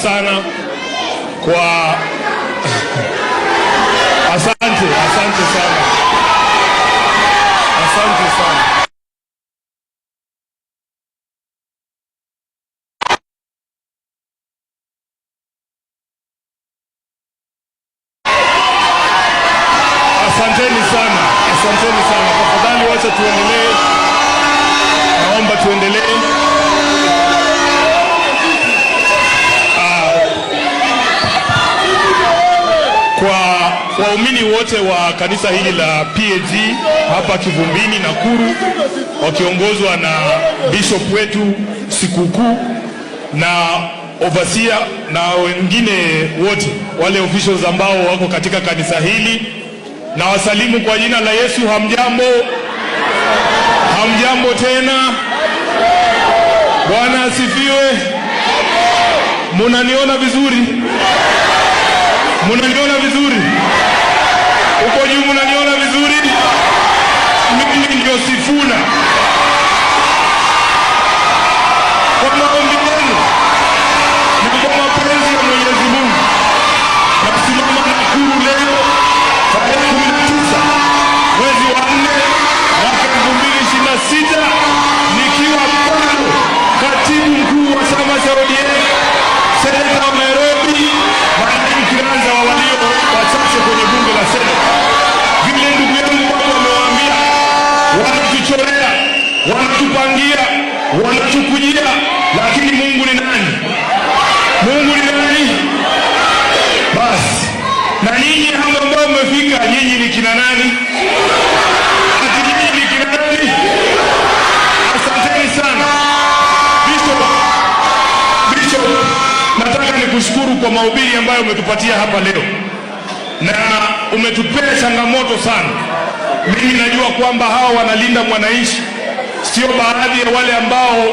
sana kwa asante sana. Asante sana. Asanteni sana. Tafadhali wacha tuendelee. Naomba tuendelee. Kwa waumini wote wa kanisa hili la PAG hapa Kivumbini Nakuru, wakiongozwa na bishop wetu Sikukuu na overseer na wengine wote wale officials ambao wako katika kanisa hili, na wasalimu kwa jina la Yesu. Hamjambo? Hamjambo tena? Bwana asifiwe. Munaniona vizuri? Munaniona vizuri? Uko juu munaniona vizuri? Mimi ndio Sifuna. Kwa maombi yenu na kwa mapenzi ya Mwenyezi Mungu, nasimama Nakuru leo tarehe 19 mwezi wa 4 mwaka 2026 nikiwa bado katibu mkuu wa chama cha ODM seneta wa Nairobi, Martin Kiranza wa walio wachache kwenye bunge la Senate. Vile ndugu yangu watu wamewaambia, wanatuchorea, wanatupangia, wanatukujia, lakini Mungu ni nani? Mungu ni nani? Basi na ninyi ambao mmefika, nyinyi ni kina nani? Ati nyinyi ni kina nani? Asanteni sana. Bishop, nataka nikushukuru kwa mahubiri ambayo umetupatia hapa leo, na umetupea changamoto sana. Mimi najua kwamba hawa wanalinda mwananchi, sio baadhi ya wale ambao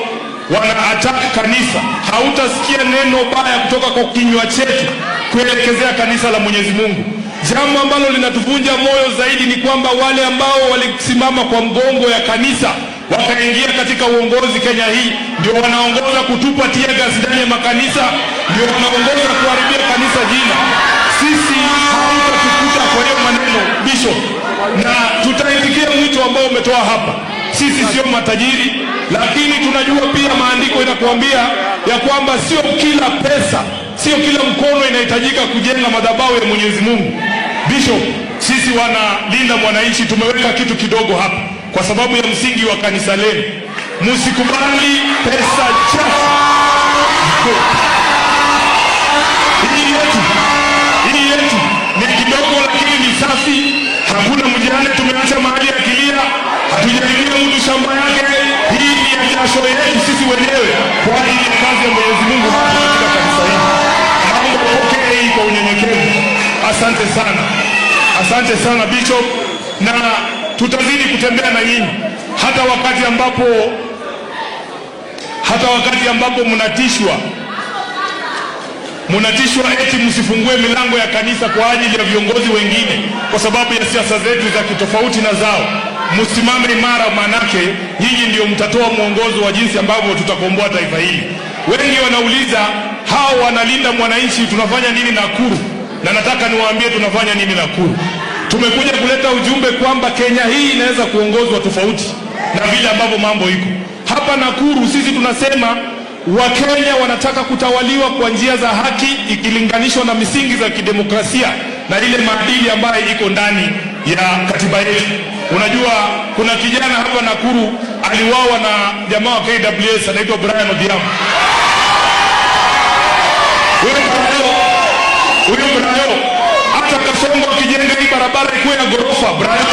wana-attack kanisa. Hautasikia neno baya kutoka kwa kinywa chetu kuelekezea kanisa la Mwenyezi Mungu. Jambo ambalo linatuvunja moyo zaidi ni kwamba wale ambao walisimama kwa mgongo ya kanisa wakaingia katika uongozi Kenya hii ndio wanaongoza kutupa tear gas ndani ya makanisa, ndio wanaongoza kuharibia kanisa jina. Sisi hatutatukuta kwa hiyo maneno, Bishop, na tutaitikia mwito ambao umetoa hapa. Sisi sio matajiri, lakini tunajua pia maandiko inakuambia ya kwamba sio kila pesa, sio kila mkono inahitajika kujenga madhabahu ya Mwenyezi Mungu. Bishop, sisi wanalinda mwananchi tumeweka kitu kidogo hapa kwa sababu ya msingi wa kanisa lenu. Msikubali pesa chafu. Hii yetu ni kidogo lakini ni safi. Hakuna mjane tumeacha mahali ya kilia. Hatujalimia mtu shamba yake. Hii ni ya jasho yetu sisi wenyewe kwa ajili ya kazi ya Mwenyezi Mungu katika kanisa hili. Naomba upokee hii kwa unyenyekevu. Asante sana Bishop, na tutazidi kutembea na nyinyi hata wakati ambapo mnatishwa eti msifungue milango ya kanisa kwa ajili ya viongozi wengine kwa sababu ya siasa zetu za kitofauti na zao. Msimame imara, manake nyinyi ndio mtatoa mwongozo wa jinsi ambavyo tutakomboa taifa hili. Wengi wanauliza hao wanalinda mwananchi, tunafanya nini Nakuru? Na nataka niwaambie tunafanya nini Nakuru. Tumekuja kuleta ujumbe kwamba Kenya hii inaweza kuongozwa tofauti na vile ambavyo mambo iko. Hapa Nakuru sisi tunasema Wakenya wanataka kutawaliwa kwa njia za haki ikilinganishwa na misingi za kidemokrasia na ile maadili ambayo iko ndani ya katiba yetu. Unajua kuna kijana hapa Nakuru aliuawa na jamaa wa KWS anaitwa Brian Odhiambo. Huyo Brian hata Kasongo akijenga hii barabara ikuwe ya ghorofa, Brian